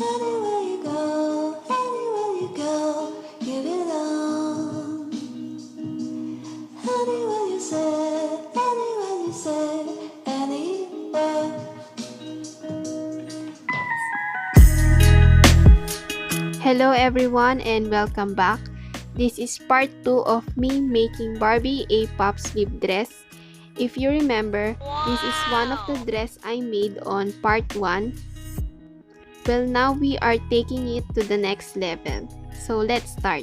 Anywhere you go, you belong. Anywhere you say, anywhere. Hello everyone and welcome back. This is part 2 of me making Barbie a pop sleeve dress. If you remember, this is one of the dress I made on part 1. Well, now we are taking it to the next level. So let's start.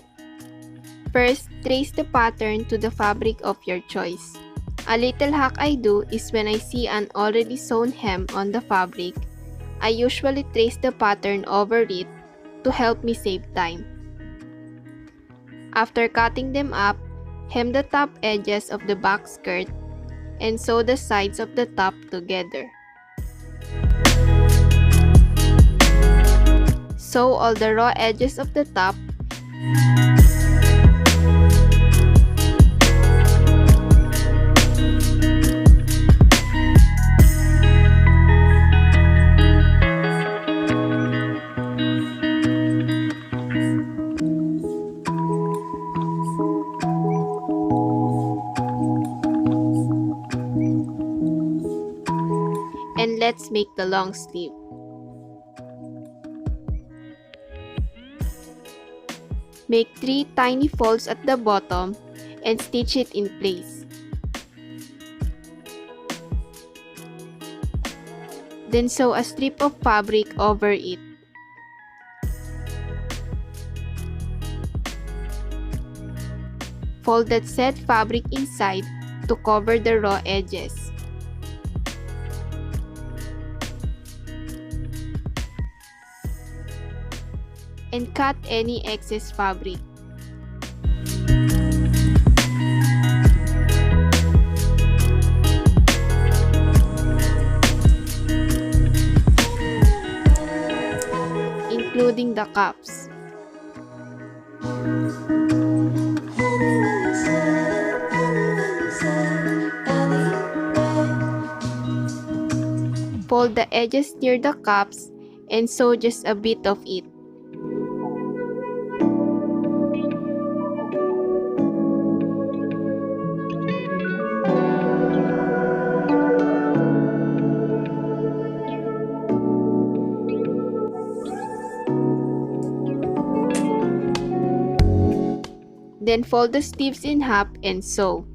First, trace the pattern to the fabric of your choice. A little hack I do is when I see an already sewn hem on the fabric, I usually trace the pattern over it to help me save time. After cutting them up, hem the top edges of the back skirt and sew the sides of the top together. Sew all the raw edges of the top. And let's make the long sleeve. Make 3 tiny folds at the bottom and stitch it in place. Then sew a strip of fabric over it. Fold that said fabric inside to cover the raw edges. And cut any excess fabric. Including the cups. Fold the edges near the cups and sew just a bit of it. Then fold the sleeves in half and sew.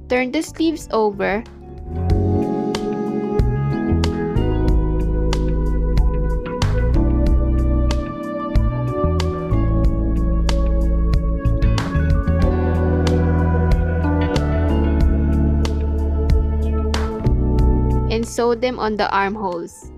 Turn the sleeves over. And sew them on the armholes.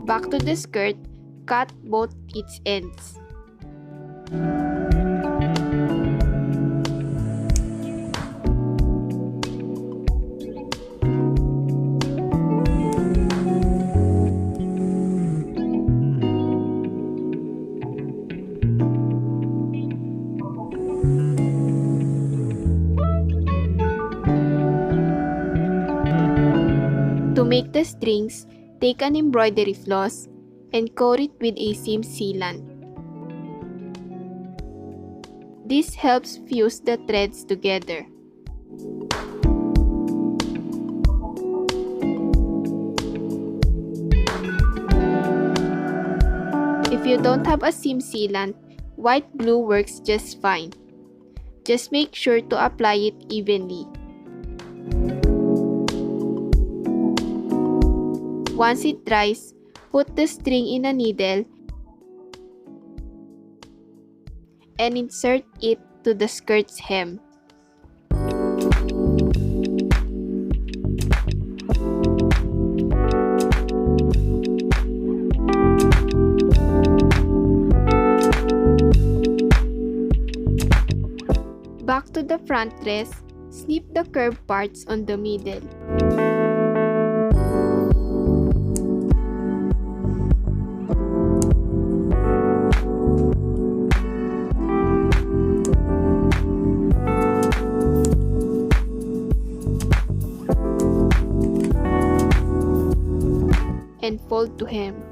Back to the skirt, cut both its ends. To make the strings, take an embroidery floss and coat it with a seam sealant. This helps fuse the threads together. If you don't have a seam sealant, white glue works just fine. Just make sure to apply it evenly. Once it dries, put the string in a needle and insert it to the skirt's hem. Back to the front dress, snip the curved parts on the middle. And fold to hem.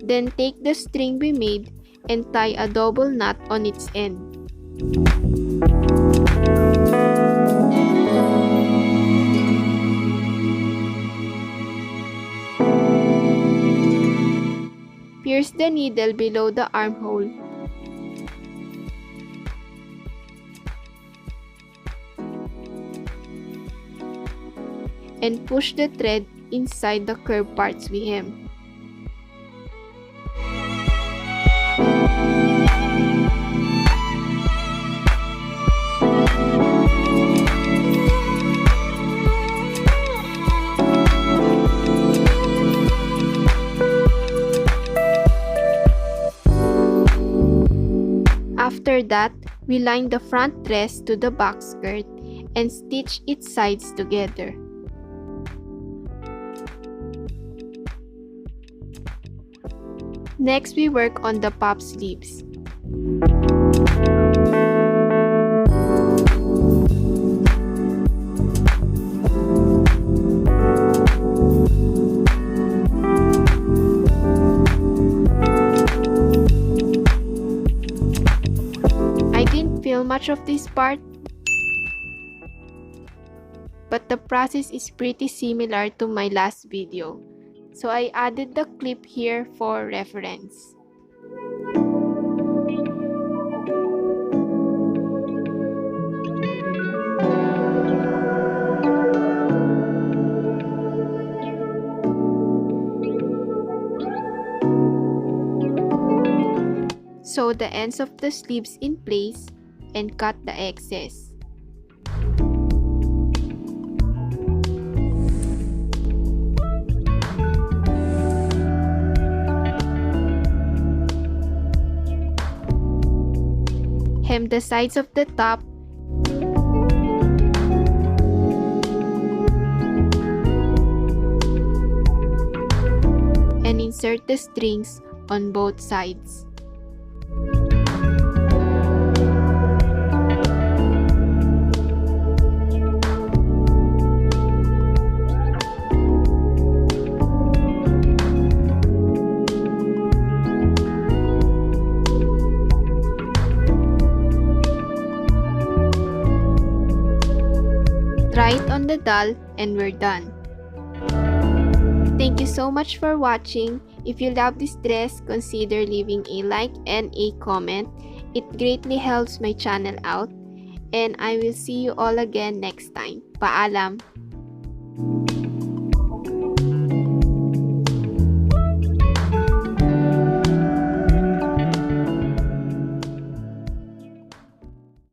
Then take the string we made and tie a double knot on its end. Pierce the needle below the armhole. And push the thread inside the curved parts we hem. After that, we line the front dress to the back skirt and stitch its sides together. Next, we work on the pop sleeves. I didn't film much of this part, but the process is pretty similar to my last video. So I added the clip here for reference. Sew the ends of the sleeves in place and cut the excess. Hem the sides of the top and insert the strings on both sides. Try it on the doll and we're done. Thank you so much for watching. If you love this dress, consider leaving a like and a comment. It greatly helps my channel out. And I will see you all again next time. Paalam!